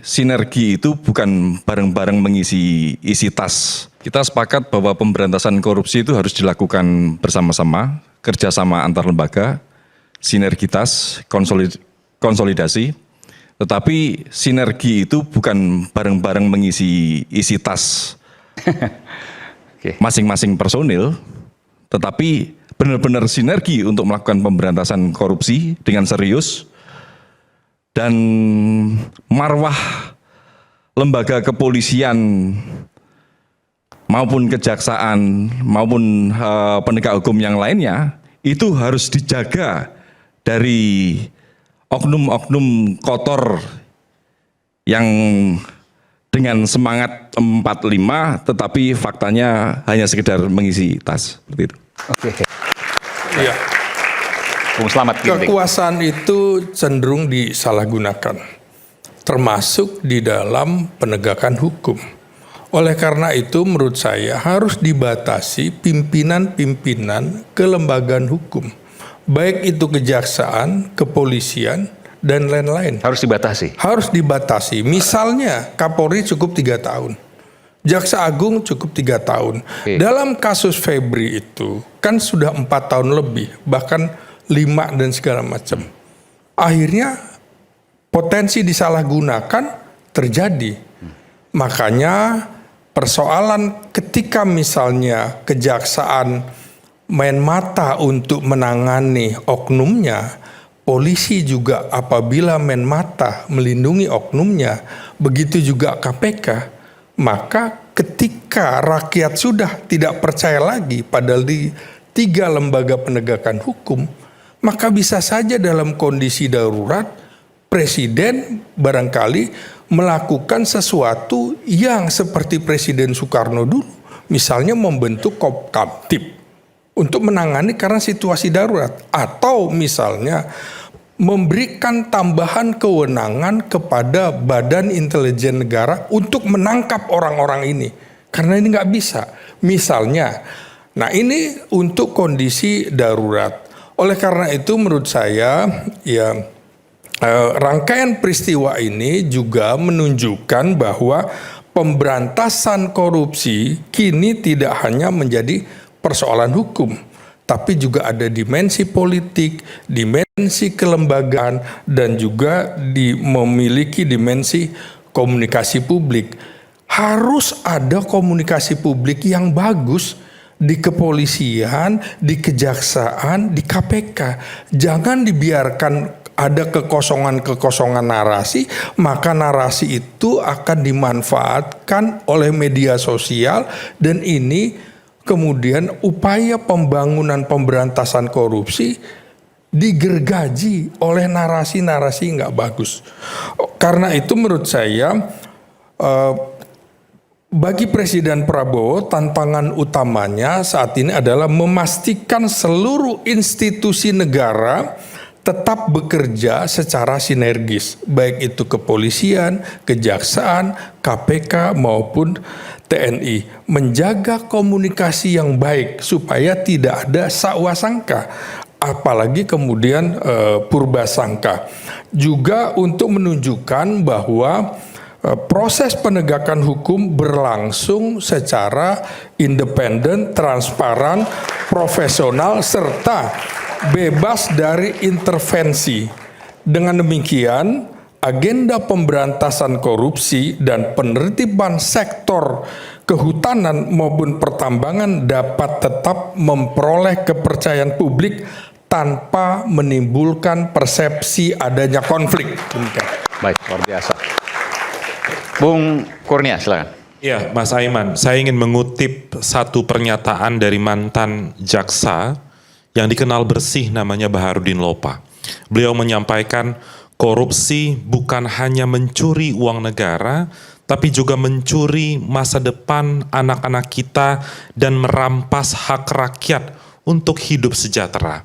sinergi itu bukan bareng-bareng mengisi isi tas. Kita sepakat bahwa pemberantasan korupsi itu harus dilakukan bersama-sama, kerjasama antar lembaga, sinergitas, konsolidasi. Tetapi sinergi itu bukan bareng-bareng mengisi isi tas masing-masing personil, tetapi benar-benar sinergi untuk melakukan pemberantasan korupsi dengan serius. Dan marwah lembaga kepolisian maupun kejaksaan maupun penegak hukum yang lainnya itu harus dijaga dari oknum-oknum kotor yang dengan semangat 45 tetapi faktanya hanya sekedar mengisi tas seperti itu. Oke. Iya. Bung Slamet. Kekuasaan itu cenderung disalahgunakan, termasuk di dalam penegakan hukum. Oleh karena itu menurut saya harus dibatasi pimpinan-pimpinan kelembagaan hukum. Baik itu kejaksaan, kepolisian, dan lain-lain. Harus dibatasi? Harus dibatasi. Misalnya Kapolri cukup 3 tahun. Jaksa Agung cukup 3 tahun. Dalam kasus Febri itu kan sudah 4 tahun lebih, bahkan 5 dan segala macam. Akhirnya potensi disalahgunakan terjadi. Makanya persoalan ketika misalnya kejaksaan main mata untuk menangani oknumnya, polisi juga apabila main mata melindungi oknumnya, begitu juga KPK, maka ketika rakyat sudah tidak percaya lagi padahal di 3 lembaga penegakan hukum, maka bisa saja dalam kondisi darurat Presiden barangkali melakukan sesuatu yang seperti Presiden Soekarno dulu, misalnya membentuk Kopkamtib untuk menangani karena situasi darurat, atau misalnya memberikan tambahan kewenangan kepada Badan Intelijen Negara untuk menangkap orang-orang ini, karena ini nggak bisa. Misalnya, nah ini untuk kondisi darurat. Oleh karena itu menurut saya ya rangkaian peristiwa ini juga menunjukkan bahwa pemberantasan korupsi kini tidak hanya menjadi persoalan hukum, tapi juga ada dimensi politik, dimensi kelembagaan, dan juga memiliki dimensi komunikasi publik. Harus ada komunikasi publik yang bagus di kepolisian, di kejaksaan, di KPK. Jangan dibiarkan ada kekosongan-kekosongan narasi, maka narasi itu akan dimanfaatkan oleh media sosial, dan ini kemudian upaya pembangunan pemberantasan korupsi digergaji oleh narasi-narasi nggak bagus. Karena itu menurut saya bagi Presiden Prabowo, tantangan utamanya saat ini adalah memastikan seluruh institusi negara tetap bekerja secara sinergis, baik itu kepolisian, kejaksaan, KPK maupun TNI, menjaga komunikasi yang baik supaya tidak ada sakwa sangka, apalagi kemudian purba sangka. Juga untuk menunjukkan bahwa proses penegakan hukum berlangsung secara independen, transparan, profesional, serta bebas dari intervensi. Dengan demikian, agenda pemberantasan korupsi dan penertiban sektor kehutanan maupun pertambangan dapat tetap memperoleh kepercayaan publik tanpa menimbulkan persepsi adanya konflik. Baik, luar biasa. Bung Kurnia, silakan. Ya, Mas Aiman, saya ingin mengutip satu pernyataan dari mantan jaksa yang dikenal bersih namanya Baharudin Lopa. Beliau menyampaikan korupsi bukan hanya mencuri uang negara, tapi juga mencuri masa depan anak-anak kita dan merampas hak rakyat untuk hidup sejahtera.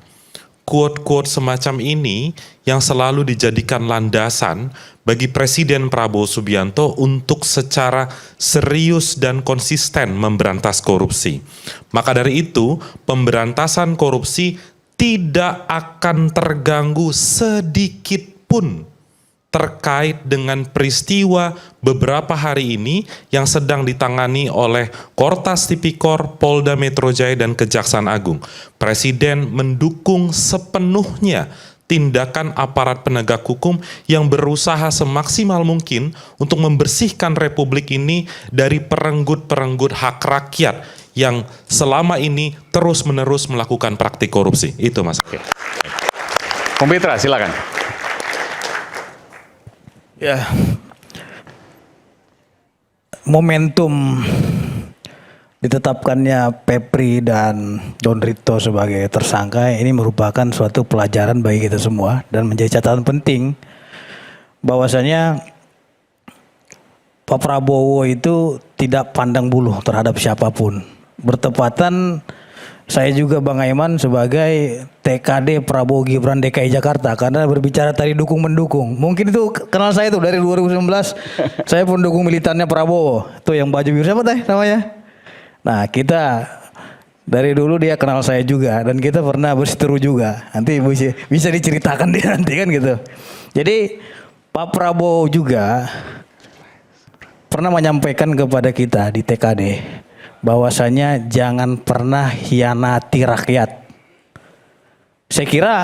Quote-quote semacam ini yang selalu dijadikan landasan bagi Presiden Prabowo Subianto untuk secara serius dan konsisten memberantas korupsi. Maka dari itu, pemberantasan korupsi tidak akan terganggu sedikit pun terkait dengan peristiwa beberapa hari ini yang sedang ditangani oleh Kortas Tipikor, Polda Metro Jaya dan Kejaksaan Agung. Presiden mendukung sepenuhnya tindakan aparat penegak hukum yang berusaha semaksimal mungkin untuk membersihkan republik ini dari perenggut-perenggut hak rakyat yang selama ini terus-menerus melakukan praktik korupsi. Itu Mas. Oke. Bung Pitra, silakan. Ya, momentum ditetapkannya Pepri dan Don Rito sebagai tersangka ini merupakan suatu pelajaran bagi kita semua dan menjadi catatan penting bahwasanya Pak Prabowo itu tidak pandang bulu terhadap siapapun. Bertepatan saya juga Bang Aiman sebagai TKD Prabowo Gibran DKI Jakarta karena berbicara tadi dukung-mendukung. Mungkin itu kenal saya tuh dari 2019 saya pendukung militannya Prabowo. Itu yang baju biru siapa teh namanya? Nah kita dari dulu dia kenal saya juga dan kita pernah berseteru juga. Nanti bisa diceritakan dia nanti kan gitu. Jadi Pak Prabowo juga pernah menyampaikan kepada kita di TKD bahwasanya jangan pernah hianati rakyat. Saya kira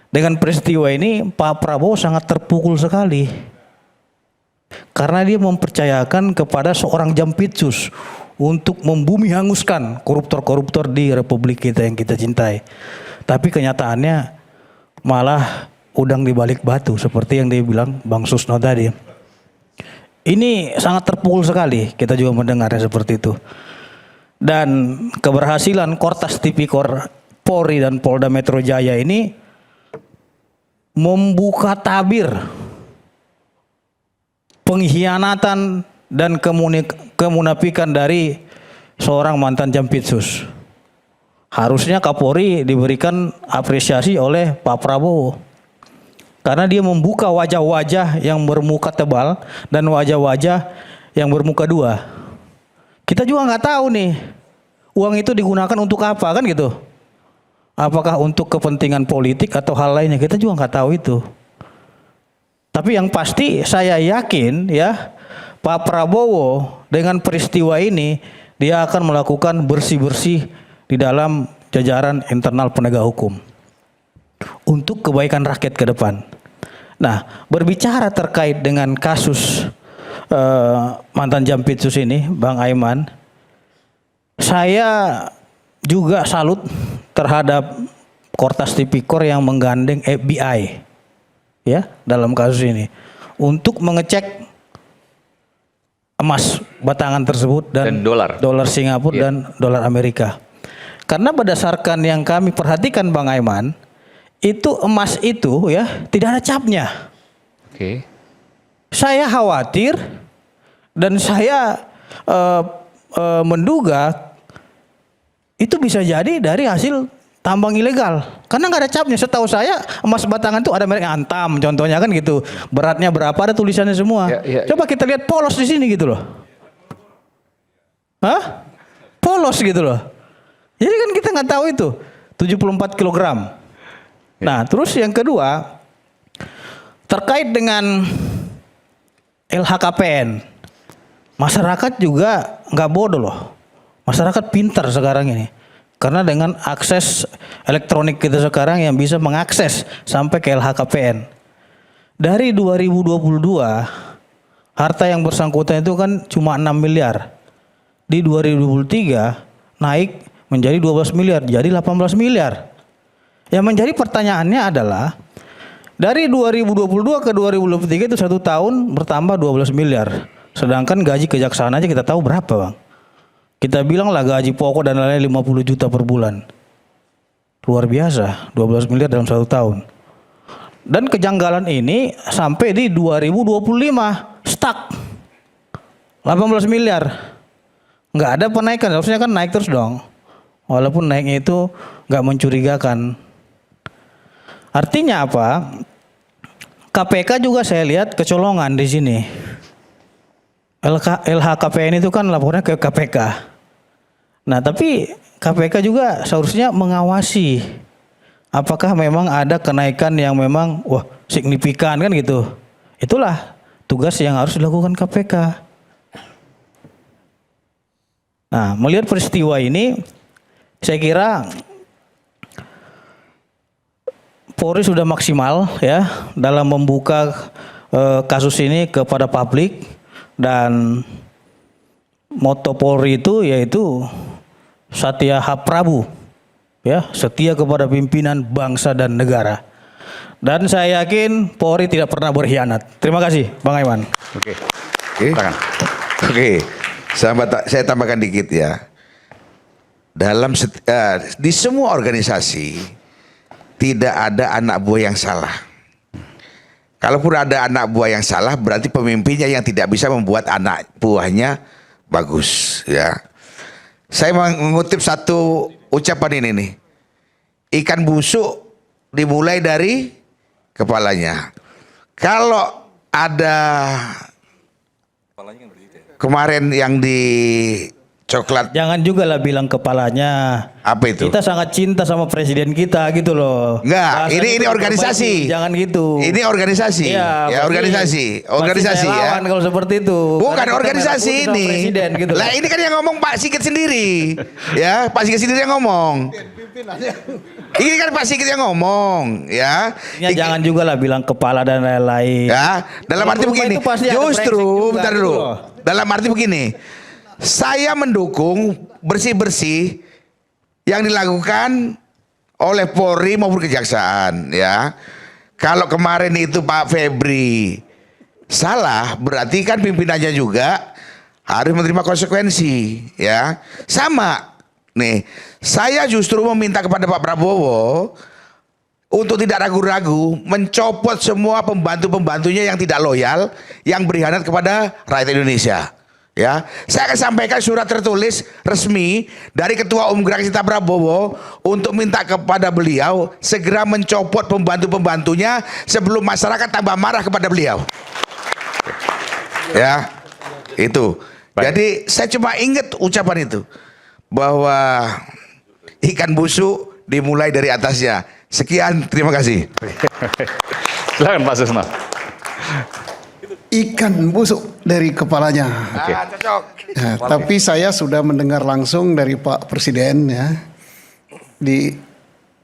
dengan peristiwa ini Pak Prabowo sangat terpukul sekali karena dia mempercayakan kepada seorang Jampitsus untuk membumi hanguskan koruptor-koruptor di republik kita yang kita cintai. Tapi kenyataannya malah udang di balik batu seperti yang dia bilang Bang Susno tadi. Ini sangat terpukul sekali, kita juga mendengarnya seperti itu. Dan keberhasilan Kortas Tipikor Polri dan Polda Metro Jaya ini membuka tabir pengkhianatan dan kemunafikan dari seorang mantan Jampitsus. Harusnya Kapolri diberikan apresiasi oleh Pak Prabowo. Karena dia membuka wajah-wajah yang bermuka tebal dan wajah-wajah yang bermuka dua. Kita juga nggak tahu nih uang itu digunakan untuk apa kan gitu. Apakah untuk kepentingan politik atau hal lainnya, kita juga nggak tahu itu. Tapi yang pasti saya yakin ya Pak Prabowo dengan peristiwa ini dia akan melakukan bersih-bersih di dalam jajaran internal penegak hukum untuk kebaikan rakyat ke depan. Nah, berbicara terkait dengan kasus mantan Jampitsus ini, Bang Aiman, saya juga salut terhadap Kortas Tipikor yang menggandeng FBI ya dalam kasus ini untuk mengecek emas batangan tersebut dan dolar Singapura dan dolar Amerika. Karena berdasarkan yang kami perhatikan Bang Aiman, itu emas itu ya tidak ada capnya. Oke. Saya khawatir dan saya menduga itu bisa jadi dari hasil tambang ilegal. Karena nggak ada capnya. Setahu saya emas batangan itu ada merek Antam contohnya kan gitu. Beratnya berapa ada tulisannya semua. Coba kita lihat polos di sini gitu loh. Hah? Polos gitu loh. Jadi kan kita nggak tahu itu 74 kilogram. Nah terus yang kedua terkait dengan LHKPN, masyarakat juga nggak bodoh loh. Masyarakat pintar sekarang ini. Karena dengan akses elektronik kita sekarang yang bisa mengakses sampai ke LHKPN. Dari 2022, harta yang bersangkutan itu kan cuma 6 miliar. Di 2023 naik menjadi 12 miliar, jadi 18 miliar. Yang menjadi pertanyaannya adalah, dari 2022 ke 2023 itu 1 tahun bertambah 12 miliar. Sedangkan gaji kejaksaan aja kita tahu berapa Bang. Kita bilang lah gaji pokok dan lain-lain 50 juta per bulan. Luar biasa, 12 miliar dalam 1 tahun. Dan kejanggalan ini sampai di 2025, stuck. 18 miliar. Nggak ada penaikan, harusnya kan naik terus dong. Walaupun naiknya itu nggak mencurigakan. Artinya apa? KPK juga saya lihat kecolongan di sini. LHKPN itu kan lapornya ke KPK. Nah tapi KPK juga seharusnya mengawasi apakah memang ada kenaikan yang memang wah signifikan kan gitu. Itulah tugas yang harus dilakukan KPK. Nah, melihat peristiwa ini, saya kira Polri sudah maksimal ya dalam membuka kasus ini kepada publik, dan moto Polri itu yaitu Satya Prabu, ya, setia kepada pimpinan bangsa dan negara. Dan saya yakin Polri tidak pernah berkhianat. Terima kasih, Bang Aiman. Oke. Oke. Silakan. Oke, saya tambahkan dikit ya. Di semua organisasi tidak ada anak buah yang salah. Kalaupun ada anak buah yang salah, berarti pemimpinnya yang tidak bisa membuat anak buahnya bagus. Ya, saya mengutip satu ucapan ini nih. Ikan busuk dimulai dari kepalanya. Kalau ada kemarin yang di coklat, Jangan juga lah bilang kepalanya. apa itu? Kita sangat cinta sama presiden kita gitu loh. Enggak, Bahasanya ini itu organisasi. diperbaiki, jangan gitu. Ini organisasi. Iya, Ya, pasti- organisasi. pasti Organisasi saya ya. lawan kalau seperti itu. Bukan Karena kita organisasi merah putih sama ini. presiden gitu loh. Lah ini kan yang ngomong Pak Sigit sendiri. Ya, Pak Sigit sendiri yang ngomong. Ini kan Pak Sigit yang ngomong, ya. Ya, jangan juga lah bilang kepala dan lain-lain. Ya, dalam arti Kalau begini. berubah itu pasti ada brengsek Justru, juga, bentar gitu dulu. loh. Dalam arti begini. Saya mendukung bersih-bersih yang dilakukan oleh Polri maupun Kejaksaan, ya. Kalau kemarin itu Pak Febri salah, berarti kan pimpinannya juga harus menerima konsekuensi, ya. Sama. Nih, saya justru meminta kepada Pak Prabowo untuk tidak ragu-ragu mencopot semua pembantu-pembantunya yang tidak loyal, yang berkhianat kepada rakyat Indonesia. Ya, saya akan sampaikan surat tertulis resmi dari Ketua Umum Gerak Cinta Prabowo untuk minta kepada beliau segera mencopot pembantu-pembantunya sebelum masyarakat tambah marah kepada beliau. Ya, itu. Jadi saya cuma ingat ucapan itu bahwa ikan busuk dimulai dari atasnya. Sekian, terima kasih. Silakan Pak Susno. Ikan busuk dari kepalanya. Cocok. Nah, tapi saya sudah mendengar langsung dari Pak Presiden ya di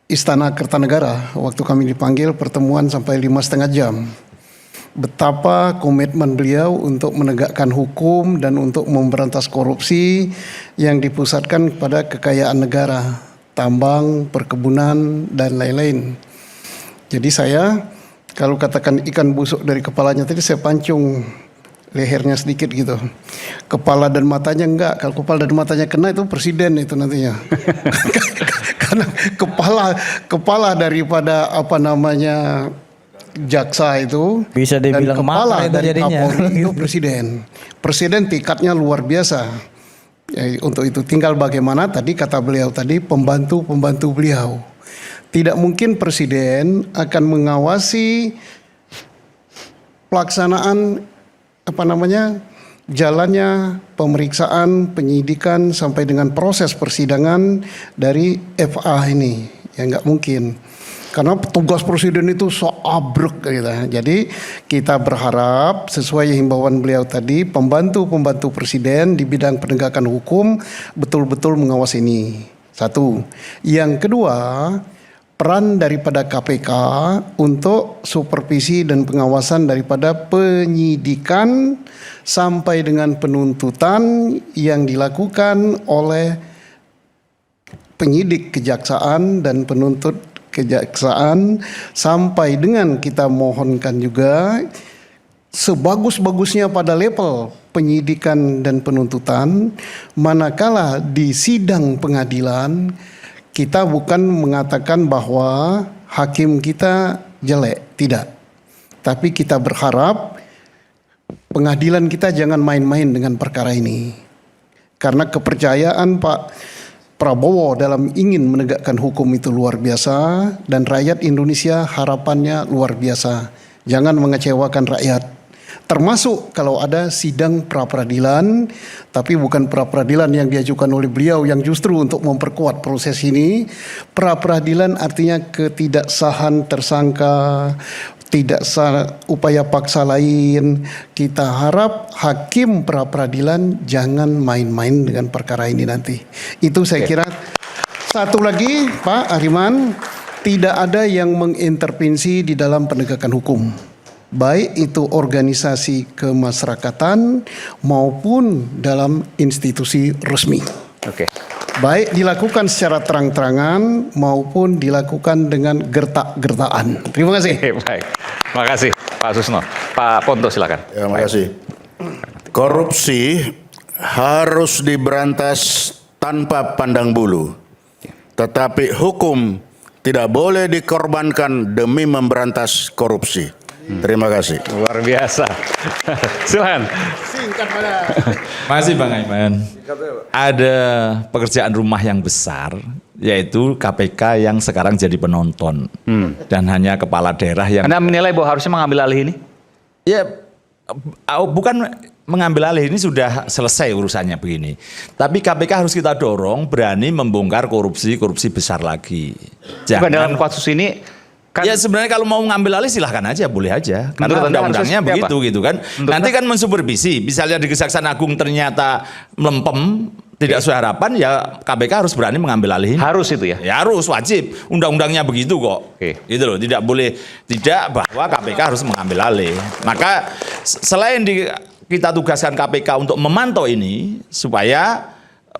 Istana Kertanegara waktu kami dipanggil pertemuan sampai 5,5 jam. Betapa komitmen beliau untuk menegakkan hukum dan untuk memberantas korupsi yang dipusatkan kepada kekayaan negara, tambang, perkebunan, dan lain-lain. Jadi saya kalau katakan ikan busuk dari kepalanya tadi, saya pancung lehernya sedikit gitu. Kepala dan matanya enggak. Kalau kepala dan matanya kena itu presiden itu nantinya. Karena kepala daripada apa namanya jaksa itu Bisa dan dibilang kepala makar itu dari jadinya. Kapolri itu presiden. Presiden tingkatnya luar biasa. Ya, untuk itu tinggal bagaimana tadi kata beliau tadi pembantu-pembantu beliau. Tidak mungkin presiden akan mengawasi pelaksanaan apa namanya jalannya pemeriksaan, penyidikan sampai dengan proses persidangan dari FA ini. Ya nggak mungkin. Karena tugas presiden itu seabrek gitu. Jadi kita berharap sesuai himbauan beliau tadi, pembantu-pembantu presiden di bidang penegakan hukum betul-betul mengawasi ini. Satu. Yang kedua, peran daripada KPK untuk supervisi dan pengawasan daripada penyidikan sampai dengan penuntutan yang dilakukan oleh penyidik kejaksaan dan penuntut kejaksaan sampai dengan kita mohonkan juga sebagus-bagusnya pada level penyidikan dan penuntutan, manakala di sidang pengadilan kita bukan mengatakan bahwa hakim kita jelek, tidak. Tapi kita berharap pengadilan kita jangan main-main dengan perkara ini. Karena kepercayaan Pak Prabowo dalam ingin menegakkan hukum itu luar biasa dan rakyat Indonesia harapannya luar biasa. Jangan mengecewakan rakyat. Termasuk kalau ada sidang pra-peradilan, tapi bukan pra-peradilan yang diajukan oleh beliau yang justru untuk memperkuat proses ini. Pra-peradilan artinya ketidaksahan tersangka, tidak upaya paksa lain. Kita harap hakim pra peradilan jangan main-main dengan perkara ini nanti. Itu saya kira. Satu lagi Pak Ariman, tidak ada yang mengintervensi di dalam penegakan hukum. Baik itu organisasi kemasyarakatan maupun dalam institusi resmi. Oke. Baik dilakukan secara terang-terangan maupun dilakukan dengan gertak-gertaan. Terima kasih. Oke, baik. Terima kasih Pak Susno. Pak Ponto silakan. Ya, makasih. Korupsi harus diberantas tanpa pandang bulu. Tetapi hukum tidak boleh dikorbankan demi memberantas korupsi. Terima kasih. Luar biasa. Silakan. Masih Bang Aiman. Ada pekerjaan rumah yang besar, yaitu KPK yang sekarang jadi penonton. Dan hanya kepala daerah yang... Anda menilai bahwa harusnya mengambil alih ini? Ya, bukan mengambil alih, ini sudah selesai urusannya begini. Tapi KPK harus kita dorong berani membongkar korupsi besar lagi. Bukan dalam kasus ini kan, ya sebenarnya kalau mau ngambil alih silahkan aja, boleh aja. Karena Anda undang-undangnya harusnya begitu gitu kan. Nanti kan mensupervisi, misalnya di Kejaksaan Agung ternyata melempem, tidak sesuai harapan, ya KPK harus berani mengambil alih ini. harus itu ya? Ya harus, wajib. Undang-undangnya begitu kok. Oke. Gitu loh, tidak boleh tidak bahwa KPK harus mengambil alih. Maka selain kita tugaskan KPK untuk memantau ini supaya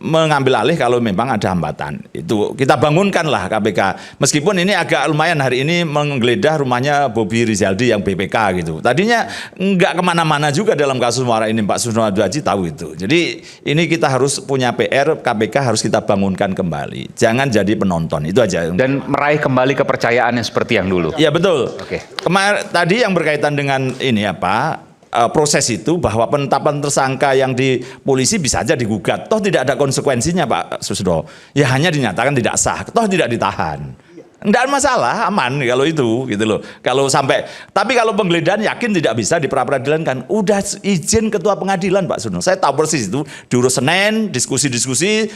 mengambil alih kalau memang ada hambatan. Itu kita bangunkanlah KPK. Meskipun ini agak lumayan hari ini menggeledah rumahnya Bobi Rizaldi yang BPK gitu. Tadinya enggak kemana-mana juga dalam kasus Muara ini, Pak Susno Abdul Haji tahu itu. Jadi ini kita harus punya PR, KPK harus kita bangunkan kembali. Jangan jadi penonton, itu aja. Dan meraih kembali kepercayaannya seperti yang dulu. Ya betul. Oke. Tadi yang berkaitan dengan ini apa? Proses itu bahwa penetapan tersangka yang di polisi bisa aja digugat, toh tidak ada konsekuensinya Pak Susno, ya hanya dinyatakan tidak sah, toh tidak ditahan, enggak masalah, aman kalau itu gitu loh. Kalau sampai, tapi kalau penggeledahan yakin tidak bisa di pra peradilan kan, udah izin ketua pengadilan Pak Susno, saya tahu persis itu, diurus Senin, diskusi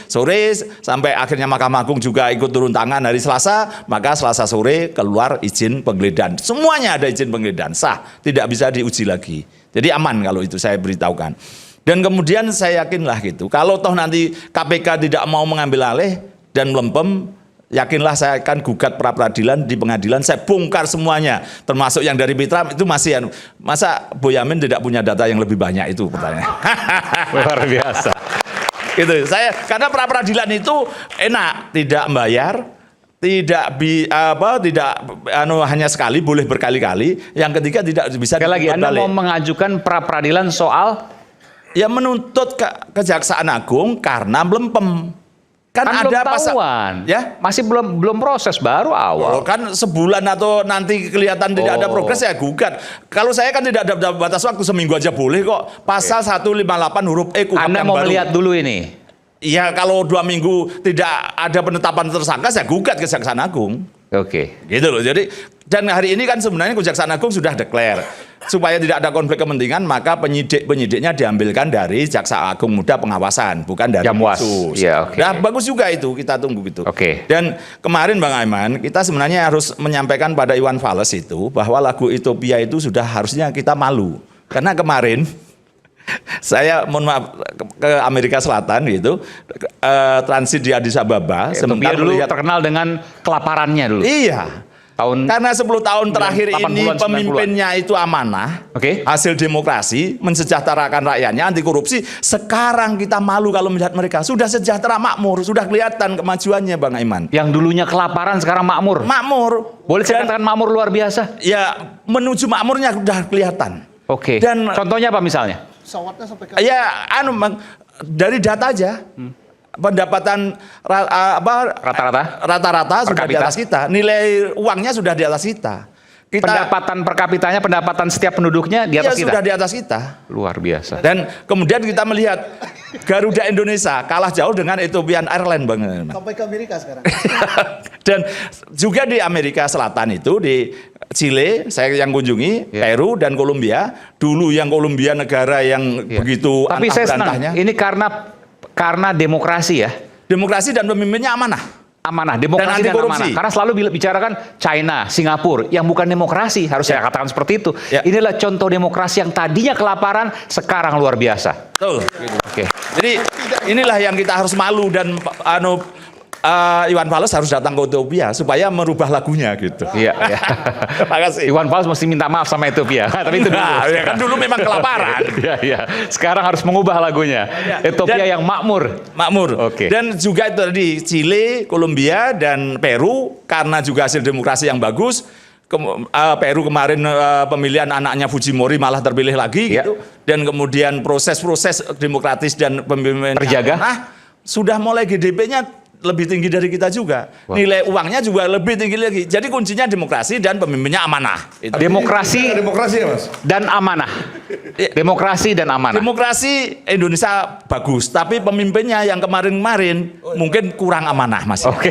sore, sampai akhirnya Mahkamah Agung juga ikut turun tangan hari Selasa, maka Selasa sore keluar izin penggeledahan, semuanya ada izin penggeledahan, sah, tidak bisa diuji lagi. Jadi aman kalau itu saya beritahukan. Dan kemudian saya yakinlah gitu. Kalau toh nanti KPK tidak mau mengambil alih dan melempem, yakinlah saya akan gugat pra peradilan di pengadilan. Saya bongkar semuanya, termasuk yang dari Mitra itu masih. Masa Boyamin tidak punya data yang lebih banyak itu pertanyaannya. Luar biasa. Gitu. Karena pra peradilan itu enak, tidak membayar. Tidak hanya sekali, boleh berkali-kali. Yang ketiga tidak bisa. Sekali lagi, Anda mau mengajukan pra peradilan soal ya menuntut Kejaksaan Agung karena melempem. Kan ada belum pasal, tahuan. ya Masih belum proses, baru awal. kan sebulan atau nanti kelihatan tidak ada progres ya gugat. Kalau saya kan tidak ada batas waktu, seminggu aja boleh kok. Pasal 158 huruf E KUHP Anda yang mau baru. melihat dulu ini. Iya, kalau 2 minggu tidak ada penetapan tersangka, saya gugat Kejaksaan Agung. Oke. Gitu loh. Jadi dan hari ini kan sebenarnya Kejaksaan Agung sudah declare supaya tidak ada konflik kepentingan, maka penyidiknya diambilkan dari Jaksa Agung Muda Pengawasan, bukan dari Jamwas. Densus. Ya, oke. Nah, bagus juga itu, kita tunggu gitu. Oke. Dan kemarin Bang Aiman, kita sebenarnya harus menyampaikan pada Iwan Fals itu bahwa lagu Utopia itu sudah harusnya kita malu. Karena kemarin saya mohon maaf ke Amerika Selatan gitu, transit di Addis Ababa. Sebentar dulu terkenal dengan kelaparannya dulu. Iya. Karena 10 tahun terakhir ini 80-an, pemimpinnya itu amanah, Oke. hasil demokrasi, mensejahterakan rakyatnya, anti korupsi. Sekarang kita malu kalau melihat mereka sudah sejahtera, makmur, sudah kelihatan kemajuannya Bang Aiman. Yang dulunya kelaparan sekarang makmur. Makmur. Boleh saya katakan makmur luar biasa? Ya menuju makmurnya sudah kelihatan. Oke. Dan contohnya apa misalnya? Pesawatnya sampai ke ya dari data aja. Pendapatan rata-rata sudah di atas kita, nilai uangnya sudah di atas kita. Pendapatan per kapitanya, pendapatan setiap penduduknya di atas kita. Sudah di atas kita. Luar biasa. Dan kemudian kita melihat Garuda Indonesia kalah jauh dengan Ethiopian Airlines Bang. sampai ke Amerika sekarang. Dan juga di Amerika Selatan itu di Chile saya yang kunjungi, Peru dan Kolombia. Dulu yang Kolombia negara yang begitu Tapi saya senang, antah-berantahnya. ini karena demokrasi ya. Demokrasi dan pemimpinnya amanah. amanah, demokrasi Dan anti dan korupsi. amanah. Karena selalu bicarakan China, Singapura, yang bukan demokrasi, harus saya katakan seperti itu. Ya. Inilah contoh demokrasi yang tadinya kelaparan, sekarang luar biasa. Betul. Oke. Jadi inilah yang kita harus malu dan Iwan Fals harus datang ke Ethiopia supaya merubah lagunya gitu. Iya, iya. Terima kasih. Iwan Fals mesti minta maaf sama Ethiopia. Tapi itu dulu. Nah, ya kan dulu memang kelaparan. Iya, iya. Sekarang harus mengubah lagunya. Ethiopia Dan- yang makmur. Makmur. Oke. Dan juga itu tadi Chile, Kolombia dan Peru karena juga hasil demokrasi yang bagus. Peru kemarin pemilihan anaknya Fujimori malah terpilih lagi Ya. gitu. Dan kemudian proses-proses demokratis dan pemimpinan Terjaga. sudah mulai GDP-nya lebih tinggi dari kita juga. Wah. Nilai uangnya juga lebih tinggi lagi. Jadi kuncinya demokrasi dan pemimpinnya amanah. Itu. Demokrasi Demokrasi ya Mas? dan amanah. Demokrasi dan amanah. Demokrasi Indonesia bagus, tapi pemimpinnya yang kemarin-kemarin mungkin kurang amanah Mas. Oke.